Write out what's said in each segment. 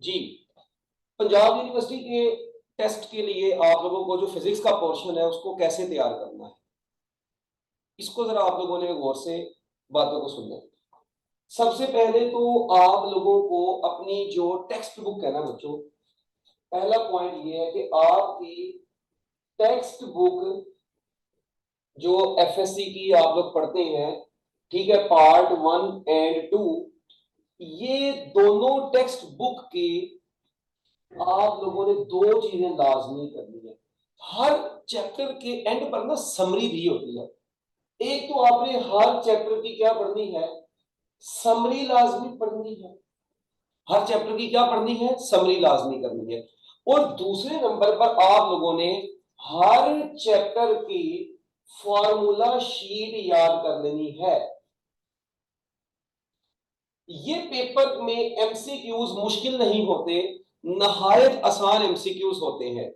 जी, Punjab university के test के लिए आप लोगों को जो फिजिक्स का पोर्शन है उसको कैसे तैयार करना है, इसको जरा आप लोगों ने गौर से बातों को सुनना है। सबसे पहले तो आप लोगों को अपनी जो टेक्स्ट बुक है ना बच्चों, पहला पॉइंट ये है कि आपकी टेक्स्ट बुक जो एफएससी की आप लोग पढ़ते हैं, ठीक है, पार्ट 1 और 2, ये दोनों टेक्स्ट बुक की आप लोगों ने दो चीजें लाजमी करनी है। हर चैप्टर के एंड पर ना समरी भी होती है। एक तो आपने हर चैप्टर की क्या पढ़नी है, समरी लाजमी पढ़नी है। हर चैप्टर की क्या पढ़नी है, समरी लाजमी करनी है। और दूसरे नंबर पर आप लोगों ने हर चैप्टर की फॉर्मूला शीट याद कर लेनी है। ये पेपर में एमसीक्यूज मुश्किल नहीं होते, नहायत आसान एमसीक्यूज होते हैं।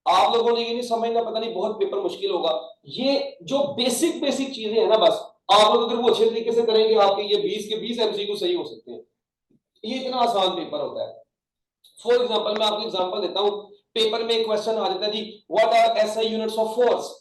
आप लोगों ने ये नहीं समझना पता नहीं बहुत पेपर मुश्किल होगा। ये जो बेसिक बेसिक चीजें हैं ना, बस आप लोग अगर वो अच्छे तरीके से करेंगे आपके ये 20 के 20 एमसीक्यू सही हो सकते हैं। ये इतना आसान पेपर होता है। फॉर एग्जांपल मैं आपको एग्जांपल देता हूं। पेपर में एक क्वेश्चन आ जाता है जी, what are SI units of force.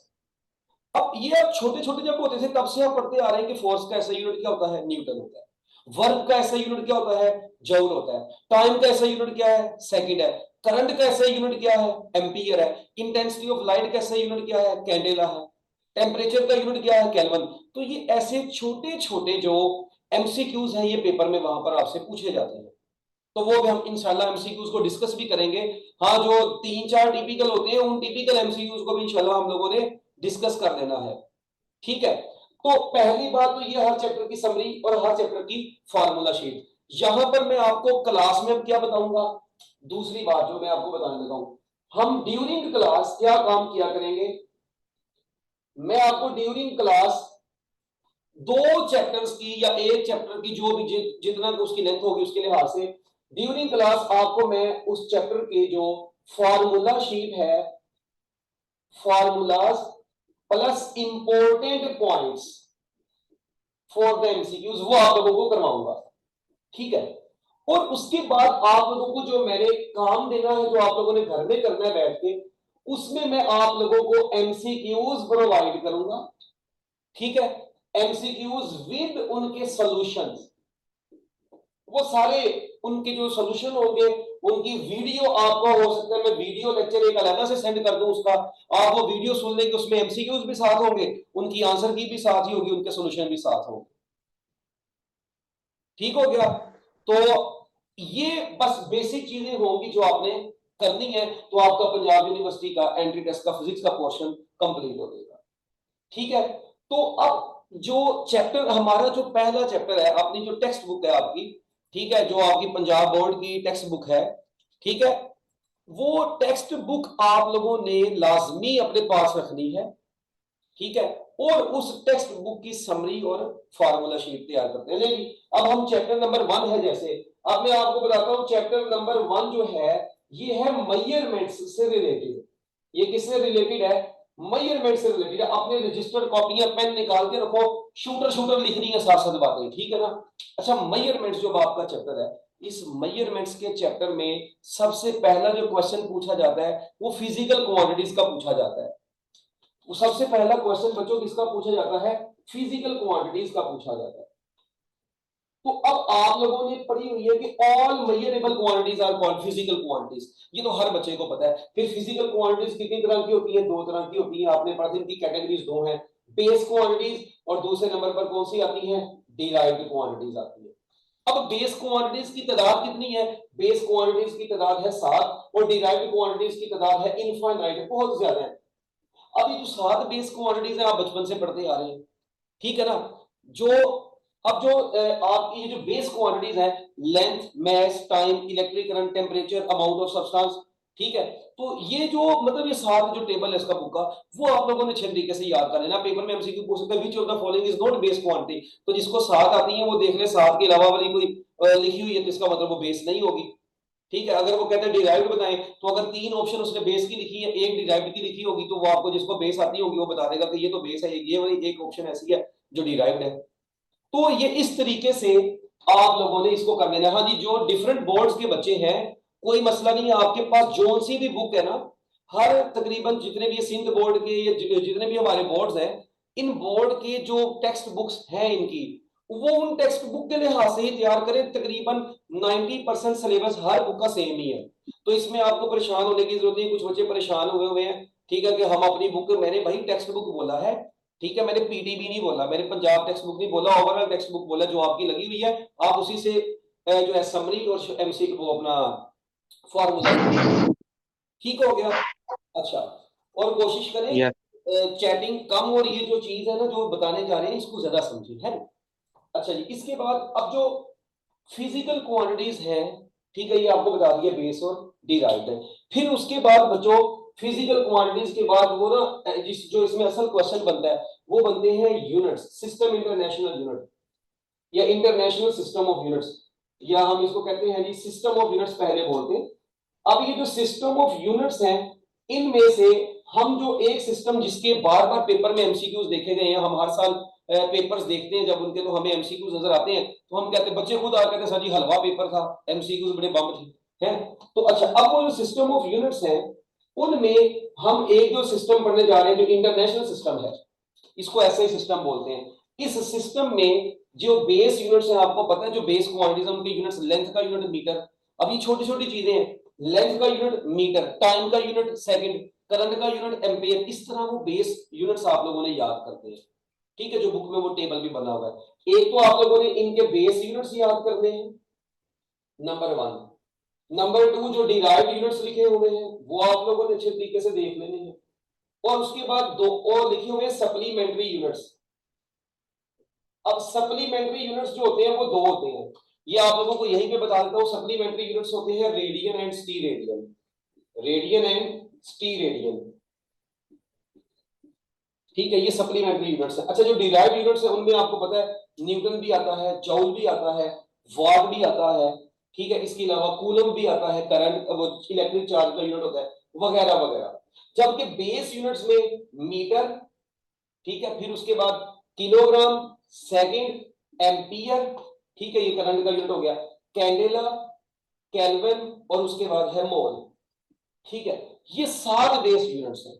अब ये आप छोटे छोटे जब होते थे तब से आप पढ़ते आ रहे हैं कि फोर्स का एसआई यूनिट क्या होता है, न्यूटन होता है। वर्क का एसआई यूनिट क्या होता है, जूल होता है। टाइम का एसआई यूनिट क्या है, सेकंड है। करंट का एसआई यूनिट क्या है, एम्पियर है। इंटेंसिटी ऑफ लाइट का एसआई यूनिट क्या है, कैंडेला है। टेम्परेचर का यूनिट क्या है, केल्विन। तो ये ऐसे छोटे छोटे जो एमसीक्यूज हैं ये पेपर में वहां पर आपसे पूछे जाते हैं। तो वो भी हम इंशाल्लाह एमसीक्यूज को डिस्कस भी करेंगे। हाँ, जो 3-4 टिपिकल होते हैं उन टिपिकल एमसीक्यूज को भी इंशाल्लाह हम लोगों ने डिस्कस कर देना है। ठीक है, तो पहली बात तो ये हर चैप्टर की समरी और हर चैप्टर की फार्मूला शीट। यहां पर मैं आपको क्लास में अब क्या बताऊंगा, दूसरी बात जो मैं आपको बताने लगा हूं, हम ड्यूरिंग क्लास क्या काम किया करेंगे। मैं आपको ड्यूरिंग क्लास दो चैप्टर्स की या एक चैप्टर की जो भी जितना उसकी लेंथ होगी उसके लिहाज से ड्यूरिंग क्लास आपको मैं उस चैप्टर के जो फॉर्मूला शीट है, formulas plus important points for the MCQs वो आप लोगों को करवाऊंगा। ठीक है, और उसके बाद आप लोगों को जो मैंने काम देना है जो आप लोगों ने घर में करना है बैठ के, उसमें मैं आप लोगों को एमसीक्यूज प्रोवाइड करूंगा। ठीक है, एमसीक्यूज विद उनके सॉल्यूशंस, वो सारे उनके जो सॉल्यूशन होंगे उनकी वीडियो आपको हो सकता है मैं वीडियो लेक्चर एक अलग से सेंड कर दूं उसका, आप वो वीडियो सुन लेंगे, उसमें एमसीक्यूज भी साथ होंगे, उनकी आंसर की भी साथ ही होगी, उनके सॉल्यूशन भी साथ होंगे। ठीक हो गया, तो ये बस बेसिक चीजें होंगी जो आपने करनी है, तो आपका पंजाब यूनिवर्सिटी का एंट्री टेस्ट का फिजिक्स का पोर्शन कंप्लीट हो जाएगा। ठीक है, तो अब जो चैप्टर हमारा जो पहला चैप्टर है, अपनी जो टेक्स्ट बुक है आपकी, ठीक है, जो आपकी पंजाब बोर्ड की टेक्स्ट बुक है, ठीक है, वो टेक्स्ट बुक आप लोगों ने लाजमी अपने पास रखनी है। ठीक है, और उस टेक्स्ट बुक की समरी और फार्मूला शीट तैयार करते हैं। लेकिन अब हम चैप्टर नंबर 1 है, जैसे अब मैं आपको बताता हूं चैप्टर नंबर 1 जो है ये है मेजरमेंट्स से रिलेटेड। ये किससे रिलेटेड है, मेजरमेंट से रिलेटेड है। अपने रजिस्टर कॉपियां पेन निकाल के रखो, शूटर शूटर लिखनी है साथ साथ बातें, ठीक है ना। अच्छा, मेजरमेंट्स जो आपका चैप्टर है, इस मेजरमेंट्स के चैप्टर में सबसे पहला जो क्वेश्चन पूछा जाता है वो फिजिकल क्वांटिटीज का पूछा जाता है। वो सबसे पहला क्वेश्चन बच्चों किसका पूछा जाता है, फिजिकल क्वांटिटीज का पूछा जाता है। तो अब आप लोगों ने पढ़ी हुई है कि all measurable quantities are called physical quantities, ये तो हर बच्चे को पता है। फिर फिजिकल क्वांटिटीज कितनी तरह की होती है, दो तरह की होती है, आपने पढ़ा था इनकी कैटेगरीज दो हैं, बेस क्वांटिटीज और दूसरे नंबर पर कौन सी आती है, डिराइव्ड क्वांटिटीज आती है। अब बेस क्वांटिटीज की तादाद कितनी है, बेस क्वांटिटीज की तादाद है 7 और डिराइव्ड क्वांटिटीज की तादाद है इनफाइनाइट, बहुत ज्यादा है। अब ये जो 7 बेस क्वांटिटीज है आप बचपन से पढ़ते आ रहे हैं, ठीक है ना। जो अब जो आपकी ये जो बेस क्वांटिटीज है, length, mass, time, electric current, temperature, amount of substance, ठीक है, तो ये जो मतलब ये 7 जो टेबल है इसका बुक का, वो आप लोगों ने अच्छे तरीके से याद कर लेना। पेपर में एमसीक्यू पूछ सकते हैं which of the following is not base quantity, तो जिसको 7 आती है वो देख ले 7 के अलावा वाली कोई लिखी हुई है तो इसका मतलब वो बेस नहीं होगी। ठीक है, अगर वो कहते हैं डिराइव्ड बताएं, तो अगर 3 ऑप्शन उसने बेस की लिखी है, एक डिराइव्ड की लिखी होगी, तो वो आपको जिसको बेस आती होगी वो बता देगा कि ये तो बेस है, ये वाली एक ऑप्शन ऐसी है जो डिराइव्ड है। तो ये इस तरीके से आप लोगों ने इसको कर लेना। हाँ जी, जो डिफरेंट बोर्ड्स के बच्चे हैं कोई मसला नहीं है, आपके पास जो सी भी बुक है ना, हर तकरीबन जितने भी सिंध बोर्ड के या जितने भी हमारे बोर्ड्स हैं, इन बोर्ड के जो टेक्स्ट बुक्स हैं इनकी, वो उन टेक्स्ट बुक के लिहाज से ही तैयार करें। तकरीबन 90% सिलेबस हर बुक का सेम ही है, तो इसमें आपको परेशान होने की जरूरत नहीं। कुछ बच्चे परेशान हुए हैं, ठीक है, कि हम अपनी बुक, मैंने भाई टेक्स्ट बुक बोला है, ठीक है, मैंने पीडीबी नहीं बोला, मैंने पंजाब टेक्स्ट बुक नहीं बोला, ओवरऑल टेक्स्ट बुक बोला जो आपकी लगी हुई है, आप उसी से जो है समरी और एमसी वो अपना फॉर्मूला, ठीक हो गया। अच्छा, और कोशिश यस। करें चैटिंग कम, और ये जो चीज है ना जो बताने जा रहे हैं इसको ज्यादा समझिए, है। अच्छा जी, इसके बाद अब जो फिजिकल क्वांटिटीज हैं, ठीक है, ये आपको बता दिया बेस और डिराइव्ड है। फिर उसके बाद बच्चों फिजिकल क्वांटिटीज के बाद वो ना जो इसमें असल क्वेश्चन बनता है वो बनते हैं यूनिट्स, सिस्टम इंटरनेशनल यूनिट या इंटरनेशनल सिस्टम ऑफ यूनिट्स, या हम इसको कहते हैं जी सिस्टम ऑफ यूनिट्स पहले बोलते हैं। अब ये जो सिस्टम ऑफ यूनिट्स हैं, इनमें से हम जो एक सिस्टम जिसके बार बार पेपर में एमसीक्यूज देखे गए हैं, हम हर साल पेपर्स देखते हैं जब उनके, तो हमें एमसीक्यूज नजर आते हैं, तो हम कहते हैं, बच्चे खुद आकर कहते हैं सर जी हलवा पेपर था, एमसीक्यूज बड़े बम थे, हैं। तो अच्छा, अब वो जो सिस्टम ऑफ यूनिट्स हैं उनमें हम एक जो सिस्टम पढ़ने जा रहे हैं जो इंटरनेशनल सिस्टम है, इसको ऐसे ही सिस्टम बोलते हैं। इस सिस्टम में जो बेस यूनिट्स हैं, आपको पता है जो बेस क्वांटिटीज उनके यूनिट्स, लेंथ का यूनिट मीटर, अब ये छोटी छोटी चीजें हैं, लेंथ का यूनिट मीटर, टाइम का यूनिट सेकंड, करंट का यूनिट एम्पियर, इस तरह वो बेस यूनिट्स आप लोगों ने याद करते हैं, ठीक है, जो बुक में वो टेबल भी बना हुआ है। एक तो आप लोगों ने इनके बेस यूनिट्स याद करने हैं, नंबर वन। नंबर टू, जो डिराइव्ड यूनिट्स लिखे हुए हैं वो आप लोगों ने अच्छे तरीके से देख लेने हैं, और उसके बाद दो और लिखे हुए हैं सप्लीमेंट्री यूनिट्स। अब सप्लीमेंट्री यूनिट्स जो होते हैं वो दो होते हैं, ये आप लोगों को यहीं पे बता देता हूं। सप्लीमेंट्री यूनिट्स होते हैं रेडियन एंड स्टी रेडियन, रेडियन एंड स्टी रेडियन, ठीक है, ये सप्लीमेंट्री यूनिट्स है। अच्छा, जो डिराइव्ड यूनिट्स है उनमें आपको पता है न्यूटन भी आता है, जूल भी आता है, वाट भी आता है, ठीक है, इसके अलावा कूलम भी आता है, करंट वो इलेक्ट्रिक चार्ज का यूनिट होता है, वगैरह वगैरह। जबकि बेस यूनिट्स में मीटर, ठीक है, फिर उसके बाद किलोग्राम, सेकंड, एम्पियर, ठीक है, ये करंट का यूनिट हो गया, कैंडेला, केल्विन, और उसके बाद है मोल, ठीक है, ये सात बेस यूनिट्स हैं।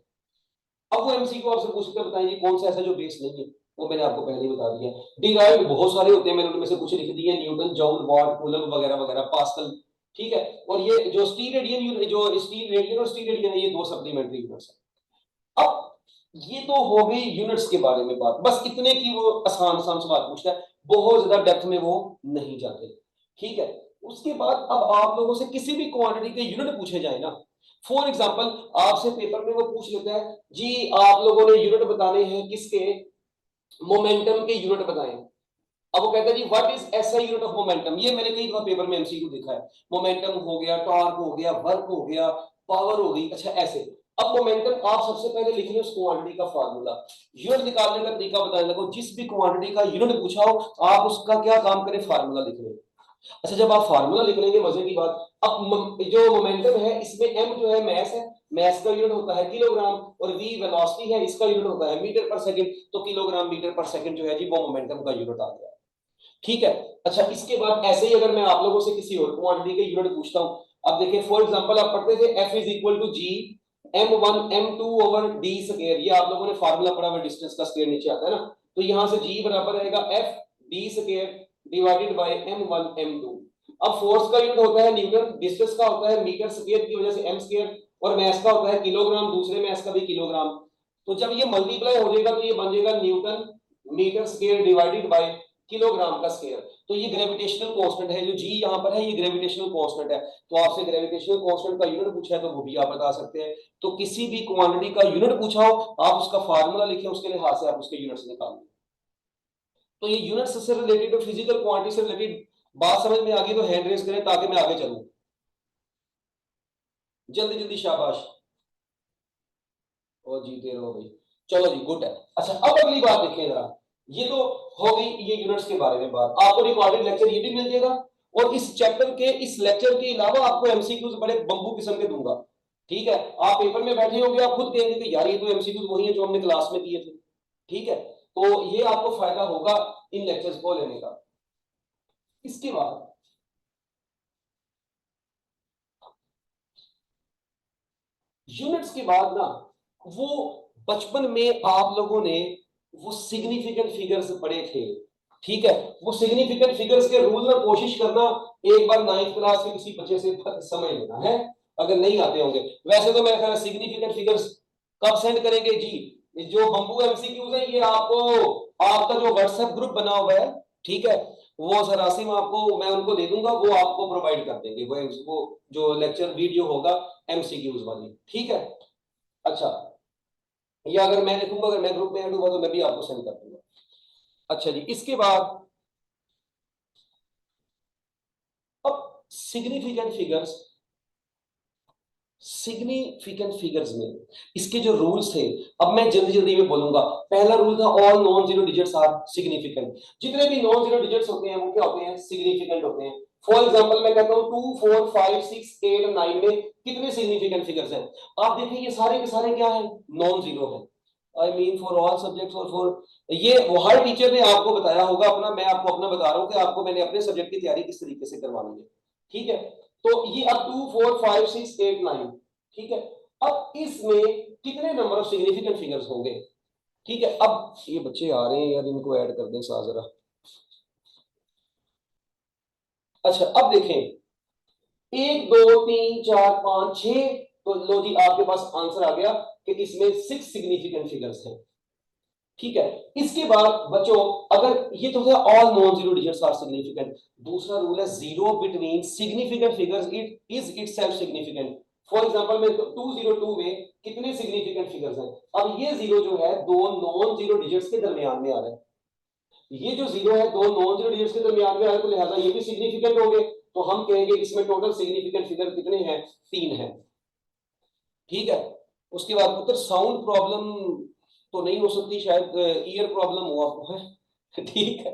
अब वो एमसीक्यू आपसे पूछते हैं बताइए कौन सा ऐसा जो बेस नहीं है, वो मैंने आपको पहले ही बता दिया। डिराइव्ड बहुत सारे होते हैं, मैंने उनमें से कुछ लिख दिए, न्यूटन, जूल, वाट, कूलम वगैरह वगैरह, पास्कल, ठीक है। और ये जो स्टी रेडियन, जो स्टी रेडियन और स्टी रेडियन है, ये दो सप्लीमेंट्री यूनिट्स है। अब ये तो हो गई यूनिट्स के बारे में बात, बस इतने की वो आसान आसान सवाल पूछता है, बहुत ज्यादा डेप्थ में वो नहीं जाते, ठीक है। उसके बाद अब आप लोगों से किसी भी क्वांटिटी के यूनिट पूछे जाए ना, फॉर एग्जांपल आपसे पेपर में वो पूछ लेता है जी आप लोगों ने यूनिट बताने हैं किसके, मोमेंटम के यूनिट बताएं। अब वो कहता है जी what is SI unit of momentum, ये मैंने कई दफा पेपर में एमसीक्यू देखा है, मोमेंटम हो गया, टॉर्क हो गया, वर्क हो गया, पावर हो गई, अच्छा ऐसे। अब मोमेंटम आप सबसे पहले लिख लें उस क्वांटिटी का फार्मूला, यूनिट निकालने का तरीका बताने लगो, जिस भी क्वांटिटी का यूनिट पूछा हो आप उसका क्या काम करें, फार्मूला लिख लें। अच्छा, जब आप फार्मूला लिख लेंगे, मजे की बात, अब जो मोमेंटम है इसमें एम जो है मैस है, मैस का यूनिट होता है किलोग्राम, और वी वेलोसिटी है, इसका यूनिट होता है मीटर पर सेकंड, तो किलोग्राम मीटर पर सेकंड जो है जी वो मोमेंटम का यूनिट आ गया, ठीक है। अच्छा, इसके बाद ऐसे ही अगर मैं आप लोगों से किसी और क्वांटिटी के यूनिट पूछता हूं, अब देखिए फॉर एग्जांपल आप पढ़ते थे F is equal to G m1 m2 over d square, ये आप लोगों ने फार्मूला पढ़ा हुआ, डिस्टेंस का स्क्वायर नीचे आता है ना, तो यहां से g बराबर रहेगा F d square divided bye m1 m2। अब फोर्स का यूनिट होता है न्यूटन, डिस्टेंस का होता है मीटर स्क्वायर की वजह से m स्क्वायर, और मास का होता है किलोग्राम, दूसरे मास का भी किलोग्राम। तो जब ये मल्टीप्लाई हो जाएगा तो ये बन जाएगा newton metre square divided by kilogram का स्क्वायर। तो ये ग्रेविटेशनल कांस्टेंट है, जो जी यहां पर है ये ग्रेविटेशनल कांस्टेंट है, तो आपसे ग्रेविटेशनल कांस्टेंट का यूनिट पूछा है तो वो भी आप बता सकते हैं। तो किसी भी क्वांटिटी का यूनिट पूछा हो आप उसका फार्मूला लिखें, उसके लिहाज से आप उसके यूनिट्स निकाल लें। तो ये यूनिट्स से रिलेटेड, फिजिकल क्वांटिटी से रिलेटेड बात समझ में आ गई तो हैंड रेज करें ताकि मैं आगे चलूं, जल्दी जल्दी, शाबाश, और जीते रहो भाई, चलो जी, गुड है। अच्छा, अब अगली बात देखें जरा, ये तो हो गई ये यूनिट्स के बारे में बात, आपको रिकॉर्डेड लेक्चर ये भी मिल जाएगा, और इस चैप्टर के इस लेक्चर के अलावा आपको एमसीक्यूज बड़े बम्बू किस्म के दूंगा, ठीक है। आप पेपर में बैठे होंगे, आप खुद कहेंगे कि यार ये तो एमसीक्यूज वही है जो हमने क्लास में किए थे, ठीक है। तो ये आपको फायदा होगा इन लेक्चर्स को लेने का। इसके बाद यूनिट्स के बाद ना, वो बचपन में आप लोगों ने वो सिग्निफिकेंट फिगर्स पढ़े थे, ठीक है, वो सिग्निफिकेंट फिगर्स के रूल में कोशिश करना, एक बार 9th क्लास में किसी बच्चे से समझ लेना है, अगर नहीं आते होंगे। वैसे तो मेरा ख्याल है सिग्निफिकेंट फिगर्स कब सेंड करेंगे जी, जो बम्बू एमसीक्यूज है ये आपको आपका जो व्हाट्सएप ग्रुप बना हुआ है, ठीक है, वो सर आसिम आपको मैं उनको दे दूंगा, वो आपको प्रोवाइड कर देंगे वो जो लेक्चर वीडियो होगा एमसीक्यूज वाली, ठीक है। अच्छा, या अगर मैं देखूंगा, अगर मैं ग्रुप में ऐड हुआ तो मैं भी आपको सेंड कर दूंगा। अच्छा जी, इसके बाद अब सिग्निफिकेंट फिगर्स, सिग्निफिकेंट फिगर्स में इसके जो रूल्स थे, अब मैं जल्दी जल्दी में बोलूंगा। पहला रूल था all non zero digits are significant, जितने भी नॉन जीरो डिजिट्स होते हैं वो क्या होते हैं, सिग्निफिकेंट होते हैं। फॉर एग्जांपल मैं कहता हूं 2 4 5 6 8 9 में कितने सिग्निफिकेंट फिगर्स हैं, आप देखिए ये सारे के सारे क्या है, नॉन जीरो है। I mean for all subjects और फॉर ये वो हर टीचर ने आपको बताया होगा अपना, मैं आपको अपना बता रहा हूं कि आपको मैंने अपने सब्जेक्ट की तैयारी किस तरीके से करवानी है, ठीक है। तो ये अब 2 4 5 6 8 9, ठीक है। अब इसमें कितने नंबर ऑफ सिग्निफिकेंट फिगर्स होंगे, ठीक है। अब ये बच्चे आ रहे हैं यार, इनको ऐड कर दें साथ जरा। अच्छा, अब देखें 1 2 3 4 5 6, तो लो जी आपके पास आंसर आ गया कि इसमें 6 सिग्निफिकेंट फिगर्स हैं, ठीक है। इसके बाद बच्चों, अगर ये तो है all non zero digits are significant, दूसरा रूल है zero between significant figures it is itself significant. For example में 202 में कितने सिग्निफिकेंट फिगर्स हैं, अब ये जीरो जो है दो नॉन जीरो डिजिट्स के दरमियान में आ रहा है, ये जो जीरो है दो नॉन जीरो डिजिट्स के दरमियान में आ रहा है, तो लिहाजा ये भी सिग्निफिकेंट होंगे, तो हम कहेंगे इसमें टोटल सिग्निफिकेंट फिगर कितने हैं, 3 हैं, ठीक है। उसके बाद पुत्र साउंड प्रॉब्लम तो नहीं हो सकती, शायद ईयर प्रॉब्लम हो आपको है ठीक है।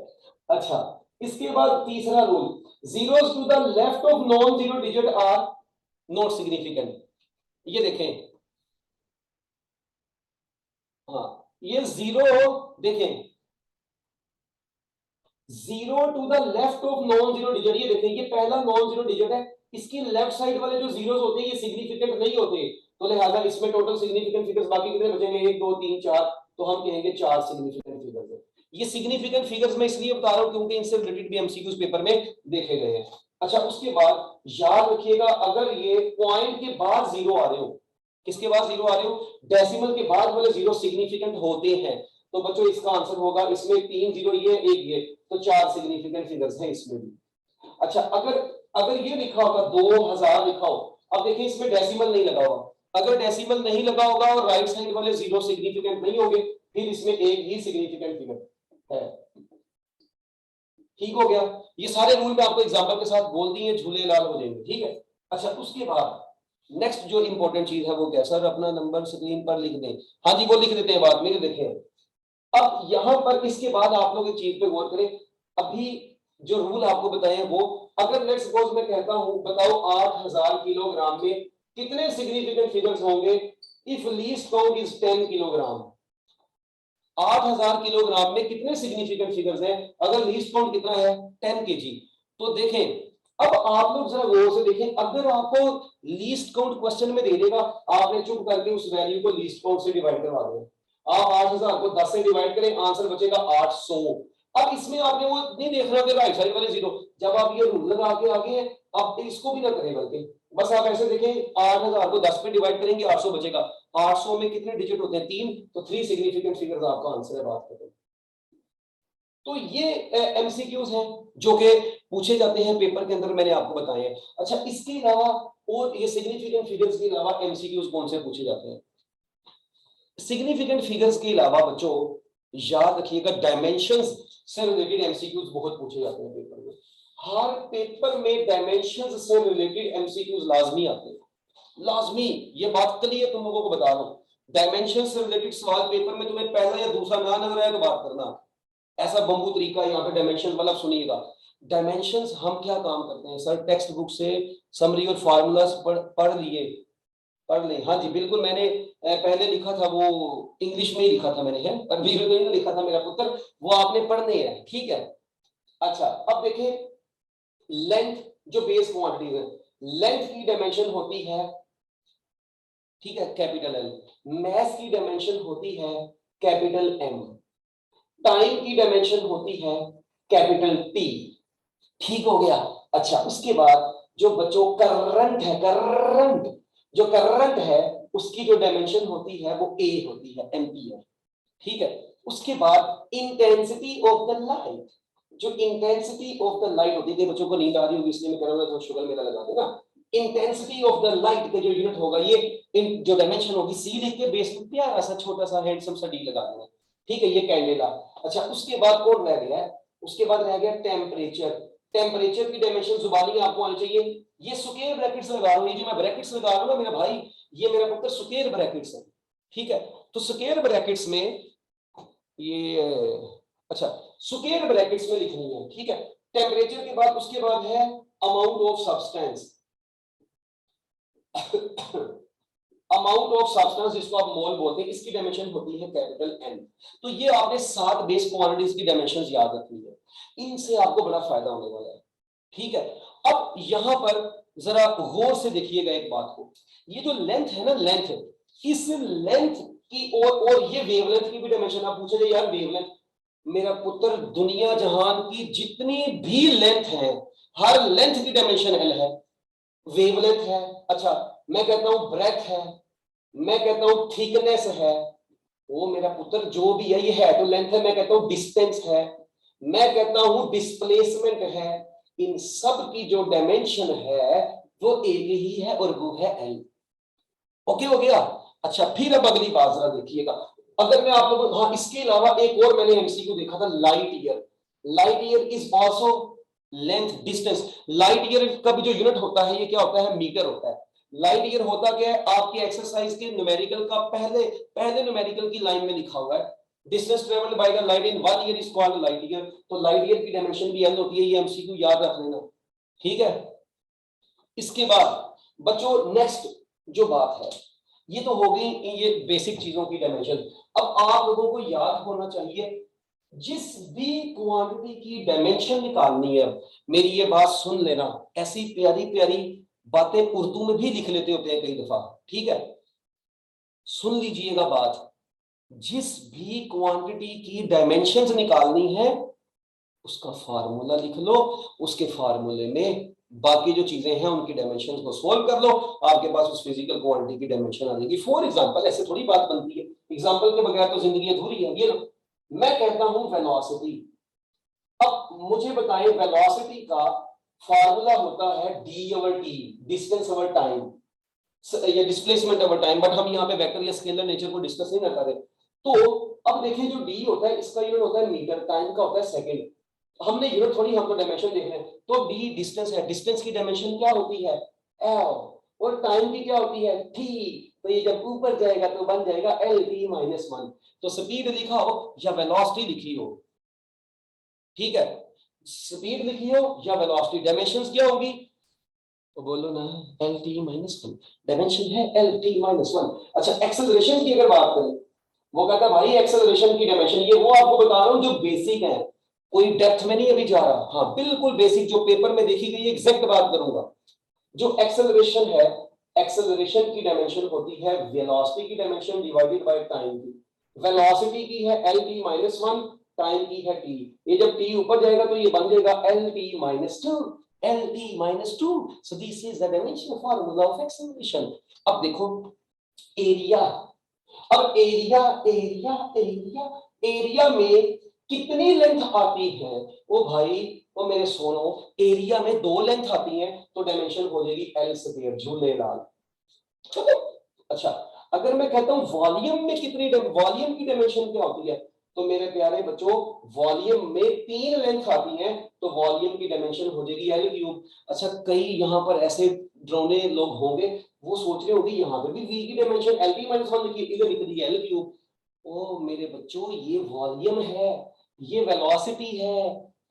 अच्छा, इसके बाद तीसरा rule, zeros to the left of non zero digit are not significant. ये देखें, हाँ ये जीरो, देखें zero to the left of non zero digit, ये देखें ये पहला नॉन जीरो डिजिट है, इसकी लेफ्ट साइड वाले जो जीरोस होते हैं ये सिग्निफिकेंट नहीं होते, तो लिहाजा इसमें टोटल सिग्निफिकेंट फिगर्स बाकी कितने बचेंगे, 1 2 3 4, तो हम कहेंगे 4 सिग्निफिकेंट फिगर्स है। ये सिग्निफिकेंट फिगर्स मैं इसलिए बता रहा हूं क्योंकि इनसे रिलेटेड भी एमसीक्यूज पेपर में देखे गए हैं। अच्छा, उसके बाद याद रखिएगा, अगर ये पॉइंट के बाद जीरो आ रहे हो, किसके बाद जीरो आ रहे हो, डेसिमल के बाद वाले जीरो सिग्निफिकेंट होते हैं, तो बच्चों इसका आंसर होगा, इसमें 3 जीरो ये एक ये, तो 4 सिग्निफिकेंट फिगर्स हैं इसमें भी। अच्छा, अगर अगर ये लिखा होगा 2000 लिखा हो, अब देखिए इसमें डेसिमल नहीं लगा होगा, अगर डेसिमल नहीं लगा होगा और राइट साइड वाले जीरो सिग्निफिकेंट नहीं होंगे, फिर इसमें एक ही सिग्निफिकेंट फिगर है, ठीक हो गया। ये सारे रूल मैं आपको एग्जांपल के साथ बोल दिए, झूले लाल हो जाएंगे, ठीक है। अच्छा, उसके बाद नेक्स्ट जो इंपॉर्टेंट चीज है वो क्या, सर अपना नंबर स्क्रीन पर लिख दें, हाँ जी वो लिख देते हैं, बात मेरे देखें। अब यहां पर इसके बाद आप लोग एक चीज पे गौर करें, अभी जो रूल आपको बताए हैं वो, अगर लेट्स सपोज मैं कहता हूं बताओ 8000 किलोग्राम में कितने सिग्निफिकेंट फिगर्स होंगे, if least count is 10 kilogram, 8000 kilogram में कितने सिग्निफिकेंट फिगर्स हैं, अगर लीस्ट काउंट कितना है 10 केजी, तो देखें अब आप लोग जरा गौर से देखें, अगर आपको लीस्ट काउंट क्वेश्चन में दे देगा, आपने चुप करके उस वैल्यू को लीस्ट काउंट से डिवाइड करवा दें, आप 8000 को 10 से डिवाइड करें, आंसर बचेगा 800। अब इसमें आपने वो नहीं देख रहा कि राइट साइड वाले जीरो, जब आप ये रूल लगा के आगे हैं, आप इसको भी ना करें, बल्कि बस आप ऐसे देखें 8000 को 10 पे डिवाइड करेंगे 800 बचेगा, 800 में कितने डिजिट होते हैं, 3, तो 3 सिग्निफिकेंट फिगर्स आपका आंसर है, बात करें। तो ये एमसीक्यूज हैं जो कि पूछे जाते हैं पेपर के अंदर, मैंने आपको बताए हैं। अच्छा, इसके अलावा और ये सिग्निफिकेंट फिगर्स के अलावा एमसीक्यूज कौन से पूछे जाते हैं, सिग्निफिकेंट फिगर्स के अलावा बच्चों याद रखिएगा डायमेंशंस से रिलेटेड एमसीक्यूज बहुत पूछे जाते हैं पेपर में, हर पेपर में डायमेंशंस से रिलेटेड एमसीक्यूज लाजमी आते हैं, लाजमी, ये बात क्लियर तुम लोगों को बता रहा हूं, डायमेंशन से रिलेटेड सवाल पेपर में तुम्हें पहला या दूसरा ना नजर आए तो बात करना, ऐसा बम्बू तरीका यहाँ पे डायमेंशन वाला सुनिएगा। डायमेंशंस हम क्या काम करते हैं सर, टेक्स्ट बुक से समरी और फार्मूलास पढ़ लिए, पढ़ लें, हाँ जी बिल्कुल, मैंने पहले लिखा था वो इंग्लिश में ही लिखा था मैंने, है अरबी में तो नहीं लिखा था मेरा पुत्र, वो आपने पढ़ने हैं, ठीक है। अच्छा, अब देखिए लेंथ जो बेस क्वांटिटी है, लेंथ की डायमेंशन होती है, ठीक है, कैपिटल एल। मास की डायमेंशन होती है कैपिटल एम। टाइम की डायमेंशन होती है कैपिटल टी। ठीक हो गया। अच्छा, उसके बाद जो बच्चों करंट है, करंट जो करंट है उसकी जो डायमेंशन होती है वो ए होती है, एम्पियर। ठीक है। उसके बाद इंटेंसिटी ऑफ द लाइट, जो इंटेंसिटी ऑफ द लाइट होती है, बच्चों को नींद आ रही होगी इसलिए मैं कह रहा हूँ शुगर मेरा लगा देना। इंटेंसिटी ऑफ द लाइट का जो यूनिट होगा, ये जो डायमेंशन होगी, सी लिख के बेस में प्यारा सा छोटा सा हैंडसम सा डी लगा देना। ठीक है, ये कैंडेला। अच्छा, उसके बाद कौन रह गया है? उसके बाद रह गया टेम्परेचर। टेम्परेचर की डायमेंशन जुबानी आपको आनी चाहिए। ये स्क्वायर ब्रैकेट्स लगा रहा हूं, ये जो मैं ब्रैकेट्स लगा रहा हूं ना मेरा भाई, ये मेरा पुत्र स्क्वायर ब्रैकेट्स है। ठीक है, तो स्क्वायर ब्रैकेट्स में ये, अच्छा, स्क्वायर ब्रैकेट्स में लिखनी है। ठीक है, टेम्परेचर के बाद उसके बाद है amount of substance. Amount of substance जिसको आप मोल बोलते हैं, इसकी डायमेंशन होती है कैपिटल एन। तो ये आपने 7 बेस क्वांटिटीज की डायमेंशंस याद रखनी है, इनसे आपको बड़ा फायदा होने वाला है। ठीक है, अब यहां पर जरा गौर से देखिएगा एक बात को, ये जो लेंथ है ना, लेंथ, इस लेंथ की और ये वेवलेंथ की भी डायमेंशन आप पूछेंगे यार वेवलेंथ, मेरा पुत्र दुनिया जहान की जितनी भी लेंथ है, हर लेंथ की डायमेंशन एल है, वेवलेंथ है। अच्छा, मैं कहता हूं ब्रेथ है, मैं कहता हूं थिकनेस है, वो मेरा पुत्र जो भी है, ये है तो लेंथ है, मैं कहता हूं डिस्टेंस है, मैं कहता हूं डिस्प्लेसमेंट है, इन सब की जो डायमेंशन है वो एक ही है और वो है एल। ओके हो गया। अच्छा, फिर अब अगली बात जरा देखिएगा, अगर मैं आप लोगों, हाँ, इसके अलावा एक और मैंने एमसीक्यू देखा था, light year. Light year is also length distance. Light year का भी जो यूनिट होता है ये क्या होता है? मीटर होता है। लाइट ईयर होता क्या है? आपके एक्सरसाइज के न्यूमेरिकल का पहले पहले न्यूमेरिकल की लाइन में लिखा हुआ है, distance travelled by the light in 1 year is called light year. तो लाइट ईयर की डायमेंशन भी एल होती है, ये एमसीक्यू याद रख लेना। ठीक है, इसके बाद बच्चों नेक्स्ट जो बात है, ये तो हो गई ये बेसिक चीजों की डायमेंशन। अब आप लोगों को याद होना चाहिए, जिस भी क्वांटिटी की डायमेंशन निकालनी है, मेरी ये बात सुन लेना, ऐसी प्यारी प्यारी बातें उर्दू में भी लिख लेते होते हैं कई दफा। ठीक है, सुन लीजिएगा बात, जिस भी क्वांटिटी की डायमेंशंस निकालनी है उसका फार्मूला लिख लो, उसके फार्मूले में बाकी जो चीजें हैं उनकी डायमेंशन को सोल्व कर लो, आपके पास उस फिजिकल क्वांटिटी की डायमेंशन आ जाएगी। फॉर एग्जांपल, ऐसे थोड़ी बात बनती है, एग्जांपल के बगैर तो जिंदगी अधूरी है। ये लो, मैं कहता हूं वेलोसिटी, अब मुझे बताएं वेलोसिटी का फार्मूला होता है D over T, distance over time, या डिस्प्लेसमेंट ओवर टाइम, बट हम यहाँ पे वेक्टर या स्केलर नेचर को डिस्कस नहीं कर रहे। तो अब देखिए, जो डी होता है इसका यूनिट होता है मीटर, टाइम का होता है सेकंड। हमने यूनिट थोड़ी, हम तो डायमेंशन देख रहे हैं। तो डी डिस्टेंस है, डिस्टेंस की डायमेंशन क्या होती है? एल। और टाइम की क्या होती है? टी। तो ये जब ऊपर जाएगा तो बन जाएगा एल टी माइनस 1। तो स्पीड लिखा हो या वेलोसिटी लिखी हो, ठीक है, स्पीड लिखी हो या वेलोसिटी, डायमेंशंस क्या होगी? तो बोलो ना, एल टी माइनस 1 डायमेंशन है, एल टी माइनस 1। अच्छा, एक्सेलरेशन की अगर बात करें, वो कहता भाई एक्सेलरेशन की डायमेंशन, ये वो आपको बता रहा हूं जो बेसिक है, कोई डेप्थ में नहीं अभी जा रहा, हाँ बिल्कुल बेसिक जो पेपर में देखी गई एग्जैक्ट बात करूंगा। जो एक्सेलरेशन है, एक्सेलरेशन की डायमेंशन होती है वेलोसिटी की डायमेंशन डिवाइडेड बाय टाइम की। वेलोसिटी की है एल टी माइनस 1, टाइम की है टी। ये जब टी ऊपर जाएगा तो ये बन जाएगा L T minus 2, L T minus 2। So this is the dimension formula of acceleration. अब देखो एरिया, अब एरिया एरिया एरिया एरिया में कितनी लेंथ आती है? ओ भाई, ओ मेरे सोनो, एरिया में 2 लेंथ आती हैं, तो डायमेंशन हो जाएगी एल स्क्वायर, झूलेलाल। अच्छा, अगर मैं कहता हूं वॉल्यूम में कितनी, वॉल्यूम की डायमेंशन क्या होती है? तो मेरे प्यारे बच्चों, वॉल्यूम में 3 लेंथ आती हैं, तो वॉल्यूम की डायमेंशन हो जाएगी एल क्यूब। अच्छा, कई यहां पर ऐसे ड्रोने लोग होंगे, वो सोच रहे होंगे यहाँ पे भी v की डायमेंशन एल टी माइनस 1 लिखी, इधर लिख दी एल क्यूब। ओ मेरे बच्चों, ये वॉल्यूम है, ये वेलोसिटी है।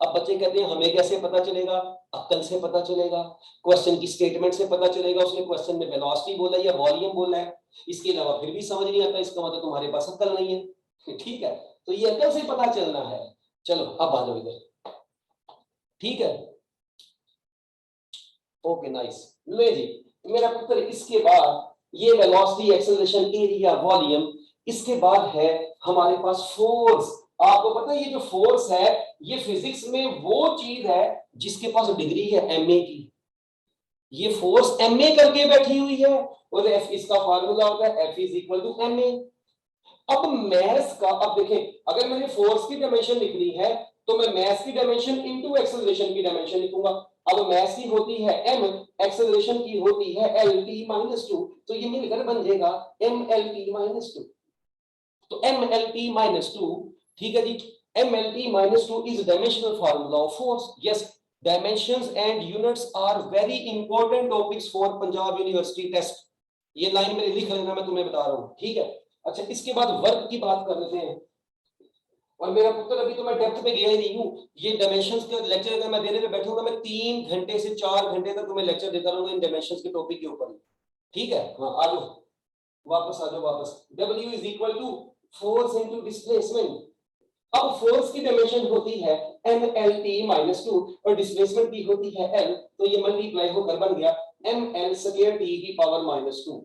अब बच्चे कहते हैं हमें कैसे पता चलेगा? अक्ल से पता चलेगा, क्वेश्चन की स्टेटमेंट से पता चलेगा, उसने क्वेश्चन में वेलोसिटी बोला या वॉल्यूम बोला है, इसके अलावा फिर भी समझ नहीं आता, इसका मतलब तुम्हारे पास अक्ल नहीं है। ठीक है, तो ये अक्ल से पता चलना है। चलो अब आ जाओ इधर, ठीक है। Okay nice. ले जी मेरा पुत्र, इसके बाद ये वेलोसिटी, एक्सेलरेशन, एरिया, वॉल्यूम, इसके बाद है हमारे पास फोर्स। आपको पता है ये जो फोर्स है ये फिजिक्स में वो चीज है जिसके पास डिग्री है एमए की। ये फोर्स एमए करके बैठी हुई है और एफ इसका फार्मूला होता है F is equal to M A. अब मैस का, अब देखें अगर मैंने फोर्स की डायमेंशन लिखनी है तो मैं मैस की डायमेंशन इनटू एक्सेलरेशन की डायमेंशन लिखूंगा। अब मैस की होती है m, एक्सेलरेशन की होती है lt-2, तो ये मिलकर बन जाएगा mlt-2। तो mlt-2, ठीक है जी, mlt-2 is dimensional formula of force. Yes, dimensions and units are very important topics for Punjab university test. ये लाइन में लिख लेना, मैं तुम्हें बता रहा हूं, ठीक है। अच्छा, इसके बाद वर्क की बात कर लेते हैं। और मेरा पुत्र अभी तो मैं डेप्थ पे गया ही नहीं हूँ। ये डायमेंशंस के लेक्चर अगर मैं देने पे बैठूंगा मैं 3 घंटे से 4 घंटे तक तुम्हें लेक्चर देता रहूंगा इन डायमेंशंस के टॉपिक के ऊपर, ठीक है। हाँ आ जाओ, वापस आ जाओ वापस। W is equal to force into displacement. अब फोर्स की डायमेंशन होती है mlt-2 और डिस्प्लेसमेंट की होती है l, तो ये मल्टीप्लाई होकर बन गया ml²t⁻²।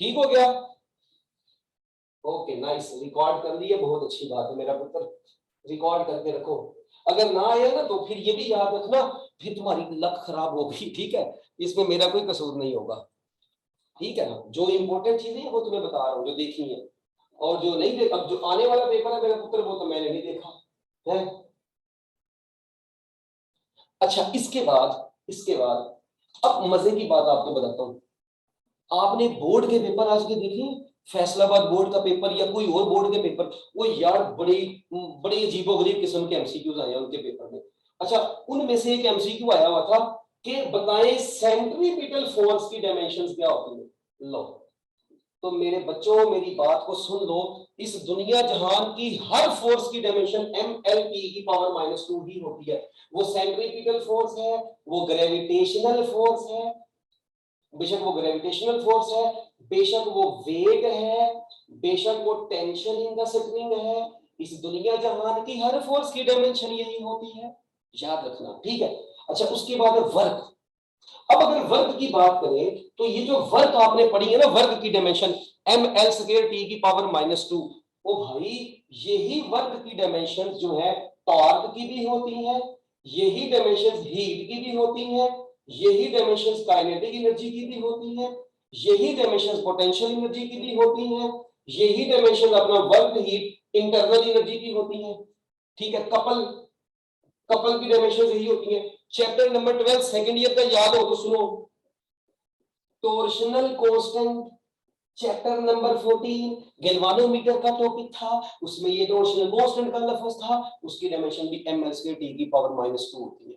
ठीक हो गया? ओके नाइस, रिकॉर्ड कर लिए, बहुत अच्छी बात है मेरा पुत्र, रिकॉर्ड करके रखो। अगर ना आया ना तो फिर ये भी याद रखना, फिर तुम्हारी लक खराब होगी, ठीक है। इसमें मेरा कोई कसूर नहीं होगा, ठीक है ना। जो इंपॉर्टेंट चीजें हैं वो तुम्हें बता रहा हूँ जो देखी है, और जो नहीं देख, अब जो आने वाला पेपर है मेरा पुत्र वो तो मैंने नहीं देखा है। अच्छा, इसके बाद अब मजे की बात आपको बताता हूँ। आपने बोर्ड के पेपर आज के देखे, फैसलाबाद बोर्ड का पेपर या कोई और बोर्ड के पेपर, वो यार बड़े बड़े अजीबोगरीब किस्म के एमसीक्यूज आए हैं उनके पेपर में। अच्छा, उनमें से एक एमसीक्यू आया हुआ था कि बताएं सेंट्रीपिटल फोर्स की डायमेंशंस क्या होती है। लो, तो मेरे बच्चों मेरी बात को सुन लो, इस दुनिया जहान की हर फोर्स की डायमेंशन mlt⁻² ही होती है। वो सेंट्रीपिटल फोर्स है, वो ग्रेविटेशनल फोर्स है, बेशक वो ग्रेविटेशनल फोर्स है, बेशक वो वेग है, बेशक वो टेंशन इन द स्प्रिंग है, इस दुनिया जहान की हर फोर्स की डायमेंशन यही होती है, याद रखना, ठीक है। अच्छा, उसके बाद वर्क। अब अगर वर्क की बात करें तो ये जो वर्क आपने पढ़ी है ना, वर्क की डायमेंशन ml²t⁻², ओ भाई यही वर्क की डायमेंशन जो है टॉर्क की भी होती है, यही डायमेंशन हीट की भी होती है, यही डायमेंशंस काइनेटिक एनर्जी की भी होती है, यही डायमेंशंस पोटेंशियल एनर्जी की भी होती है, यही डायमेंशन अपना वर्क हीट इंटरनल एनर्जी की होती है, ठीक है। कपल कपल की डायमेंशंस यही होती है। चैप्टर नंबर 12 सेकंड ईयर का याद हो तो सुनो, torsional constant, chapter number 14 galvanometer का टॉपिक था, उसमें ये टॉर्शनल कांस्टेंट का लफ्ज था, उसकी डायमेंशन भी ml²t⁻² होती है,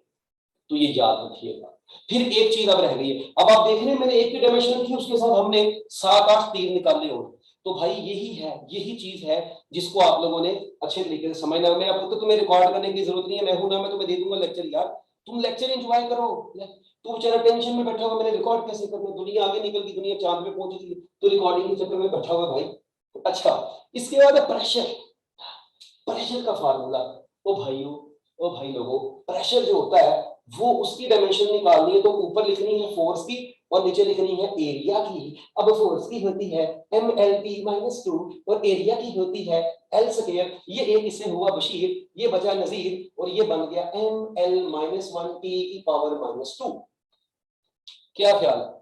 तो ये याद रखिएगा। फिर एक चीज अब रह गई है, अब आप देख रहे हैं मैंने एक की डायमेंशन की, उसके साथ हमने 7-8 तीर निकाले हो, तो भाई यही चीज है जिसको आप लोगों ने अच्छे तरीके से समझना है। मेरा पुत्र तुम्हें रिकॉर्ड करने की जरूरत नहीं है, मैं हूं ना, मैं तुम्हें दे दूंगा लेक्चर, यार तुम लेक्चर एंजॉय करो। तू बेचारा टेंशन में बैठा हुआ, मैंने रिकॉर्ड कैसे करना, दुनिया आगे निकल गई, दुनिया चांद पे पहुंच गई, तो रिकॉर्डिंग के चक्कर में बैठा हुआ भाई। अच्छा, इसके बाद प्रेशर, प्रेशर का फार्मूला, ओ भाइयों, ओ भाई लोगों, प्रेशर जो होता है वो उसकी डायमेंशन निकालनी है तो ऊपर लिखनी है फोर्स की और नीचे लिखनी है एरिया की। अब फोर्स की होती है mlt-2 और एरिया की होती है l²। ये एक इससे हुआ बशीर, ये बचा नजीर, और ये बन गया ml-1t⁻²। क्या ख्याल है?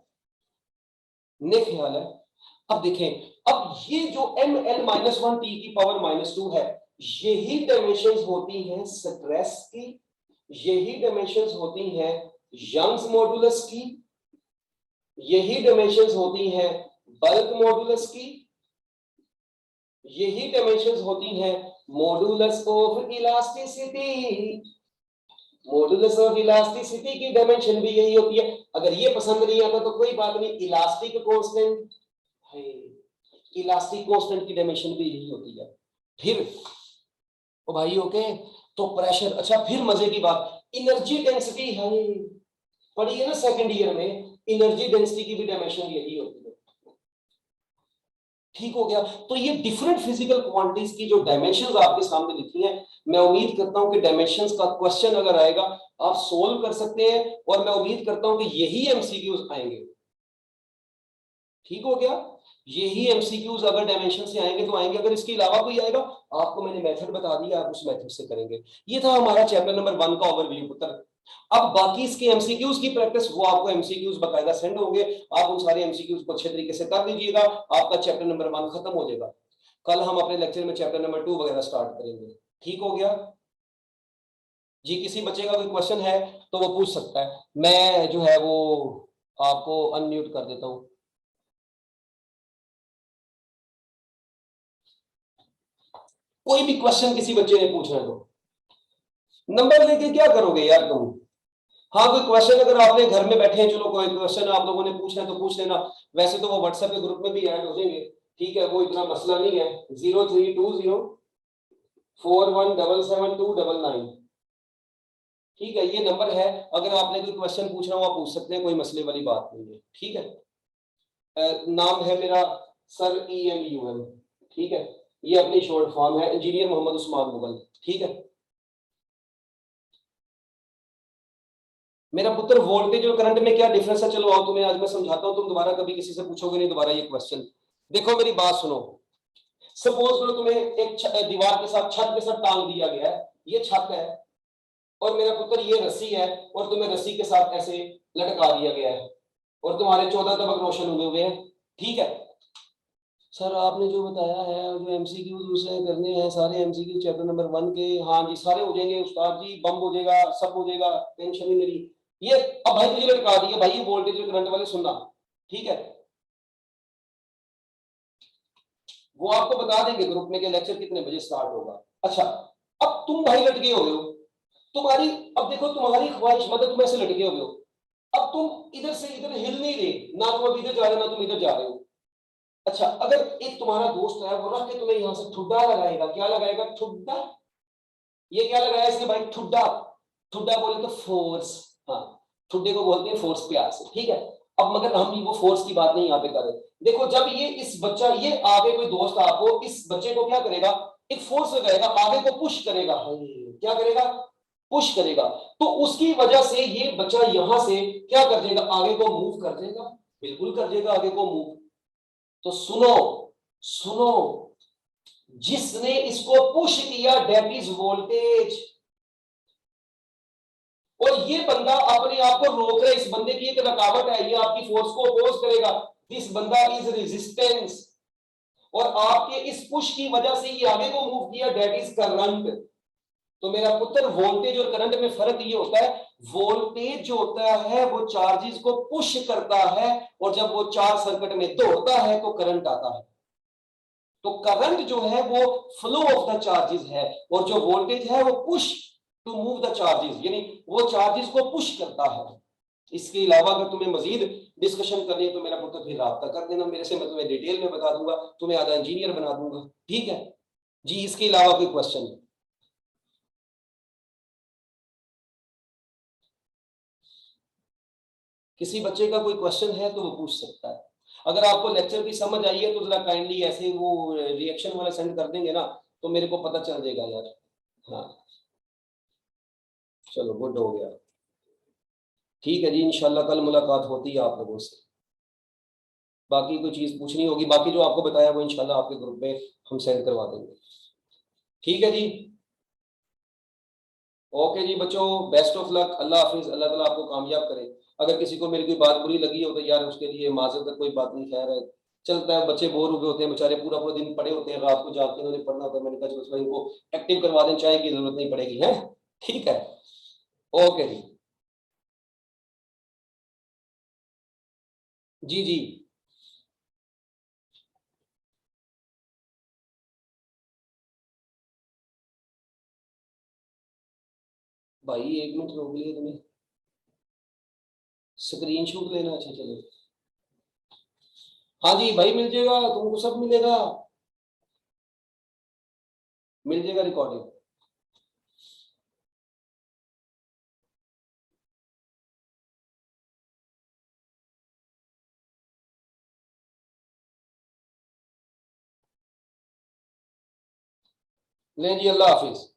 ने ख्याल है? अब देखें, अब ये जो ml-1t⁻² है, यही डायमेंशंस होती हैं स्ट्रेस की, यही डायमेंशंस होती हैं यंग्स मॉडुलस की, यही डायमेंशंस होती हैं बल्क मॉडुलस की, यही डायमेंशंस होती हैं modulus of elasticity. Modulus of elasticity की डायमेंशन भी यही होती है। अगर ये पसंद नहीं आता तो कोई बात नहीं, इलास्टिक कांस्टेंट है, इलास्टिक कांस्टेंट की डायमेंशन भी यही होती है। फिर ओ भाई ओके, तो प्रेशर। अच्छा, फिर मजे की बात, एनर्जी डेंसिटी है, पढ़ी है ना सेकंड ईयर में, एनर्जी डेंसिटी की भी डायमेंशन यही होती है। ठीक हो गया। तो ये डिफरेंट फिजिकल क्वांटिटीज की जो डायमेंशंस आपके सामने लिखी हैं, मैं उम्मीद करता हूं कि डायमेंशंस का क्वेश्चन अगर आएगा आप सोल्व कर सकते हैं, और मैं उम्मीद करता हूं कि यही एमसीक्यूज आएंगे। ठीक हो गया, यही एमसीक्यूज अगर डायमेंशन से आएंगे तो आएंगे, अगर इसके अलावा कोई आएगा आपको मैंने मेथड बता दिया, आप उस मेथड से करेंगे। ये था हमारा चैप्टर नंबर 1 का ओवरव्यू पुत्र। अब बाकी इसके एमसीक्यूज की प्रैक्टिस, वो आपको एमसीक्यूज बकायदा सेंड होंगे, आप उन सारे एमसीक्यूज को अच्छे तरीके से कर लीजिएगा, आपका चैप्टर नंबर 1 खत्म हो जाएगा। कल हम अपने लेक्चर में चैप्टर नंबर 2 वगैरह स्टार्ट करेंगे। ठीक हो गया जी। किसी बच्चे का कोई क्वेश्चन है तो वो पूछ सकता है, मैं जो है वो आपको अनम्यूट कर देता हूं। कोई भी क्वेश्चन किसी बच्चे ने पूछना है तो नंबर लेके क्या करोगे यार तुम। हाँ कोई क्वेश्चन अगर आपने घर में बैठे हैं, चलो कोई क्वेश्चन आप लोगों ने पूछना है तो पूछ लेना, वैसे तो वो व्हाट्सएप के ग्रुप में भी ऐड हो जाएंगे। ठीक है, वो इतना मसला नहीं है। 032041772299। ठीक है, ये नंबर है, अगर आपने कोई क्वेश्चन पूछना हो आप पूछ सकते हैं, कोई मसले वाली बात नहीं है। ठीक है, नाम है मेरा सर EMUM। ठीक है, ये अपनी शॉर्ट फॉर्म है, इंजीनियर मोहम्मद उस्मान मुगल। ठीक है मेरा पुत्र, वोल्टेज और करंट में क्या डिफरेंस है, चलो आओ तुम्हें आज मैं समझाता हूं, तुम दोबारा कभी किसी से पूछोगे नहीं दोबारा ये क्वेश्चन। देखो मेरी बात सुनो, सपोज करो तुम्हें एक दीवार के साथ, छत के साथ टांग दिया गया है, ये छत है और मेरा पुत्र ये रस्सी है, और तुम्हें रस्सी के साथ ऐसे लटका दिया गया है, और तुम्हारे 14 तबक रोशन हुए हुए हैं। ठीक है सर, आपने जो बताया है, जो एमसीक्यू दूसरे करने हैं सारे एमसीक्यू चैप्टर नंबर 1 के, हाँ जी सारे हो जाएंगे उस्ताद जी, बम हो जाएगा, सब हो जाएगा, टेंशन ही मेरी। ये अब भाई तुझे लटका दिया भाई, ये वोल्टेज और करंट वाले सुनना। ठीक है, वो आपको बता देंगे ग्रुप में कि लेक्चर कितने बजे स्टार्ट होगा। अच्छा, अब तुम भाई लटके हो गए हो, तुम्हारी, अब देखो तुम्हारी ख्वाहिश, मतलब तुम ऐसे लटके हो गए हो, अब तुम इधर से इधर हिल नहीं रहे, ना तुम अब इधर जा रहे हो ना तुम इधर जा रहे हो। अच्छा, अगर एक तुम्हारा दोस्त है, वो रख के तुम्हें यहां से ठुड्डा लगाएगा, क्या लगाएगा, ठुड्डा। ये क्या लगाया इसने भाई, ठुड्डा। ठुड्डा बोले तो फोर्स। हाँ, ठुड्डे को बोलते हैं फोर्स, प्यार से। ठीक है, अब मगर हम वो फोर्स की बात नहीं यहाँ पे कर रहे। देखो जब ये इस बच्चा, ये आगे कोई दोस्त आपको, इस बच्चे को क्या करेगा, एक फोर्स लगाएगा, आगे को पुश करेगा। क्या करेगा, पुश करेगा। तो उसकी वजह से ये बच्चा यहां से क्या कर देगा, आगे को मूव कर देगा, बिल्कुल कर देगा आगे को मूव। तो सुनो, सुनो, जिसने इसको पुश किया दैट इज वोल्टेज, और ये बंदा अपने आप को रोक रहा है, इस बंदे की एक रुकावट है, ये आपकी फोर्स को अपोज करेगा, दिस बंदा इज रेजिस्टेंस, और आपके इस पुश की वजह से ये आगे को मूव किया, दैट इज करंट। तो मेरा पुत्र, वोल्टेज और करंट में फर्क ये होता है, वोल्टेज जो होता है वो चार्जेस को पुश करता है, और जब वो चार्ज सर्किट में दौड़ता है तो करंट आता है। तो करंट जो है वो फ्लो ऑफ द चार्जेस है, और जो वोल्टेज है वो push to move the charges, यानी वो चार्जेस को पुश करता है। इसके अलावा अगर तुम्हें मजीद डिस्कशन करनी है तो मेरा पुत्र फिर राब्ता कर देना मेरे से, मैं तुम्हें डिटेल में बता दूंगा, तुम्हें आधा इंजीनियर बना दूंगा। ठीक है जी, इसके अलावा कोई क्वेश्चन। किसी बच्चे का कोई क्वेश्चन है तो वो पूछ सकता है। अगर आपको लेक्चर की समझ आई है तो जरा काइंडली ऐसे वो रिएक्शन वाला सेंड कर देंगे ना, तो मेरे को पता चल जाएगा यार। हाँ चलो, गुड हो गया। ठीक है जी, इंशाल्लाह कल मुलाकात होती है आप लोगों से। बाकी कोई चीज पूछनी होगी, बाकी जो आपको बताया वो इंशाल्लाह आपके ग्रुप में हम सेंड करवा देंगे। ठीक है जी, ओके जी बच्चों, बेस्ट ऑफ लक, अल्लाह हाफिज, अल्लाह ताला आपको कामयाब करे। अगर किसी को मेरी कोई बात बुरी लगी हो तो यार उसके लिए माजरत है, कोई बात नहीं, खैर है, चलता है, बच्चे बोर हो गए होते हैं बेचारे, पूरा पूरा दिन पड़े होते हैं, रात को जाग के उन्होंने पढ़ना होता है, मैंने कहा चलो थोड़ा इनको एक्टिव करवा दें, चाय की जरूरत नहीं पड़ेगी है। ठीक है, ओके जी, जी जी। भाई 1 मिनट रोक लिए तुम्हें, स्क्रीन शॉट लेना, अच्छा चलो। हाँ जी भाई, मिल जाएगा तुमको, सब मिलेगा, मिल जाएगा रिकॉर्डिंग। लें जी, अल्लाह हाफिज।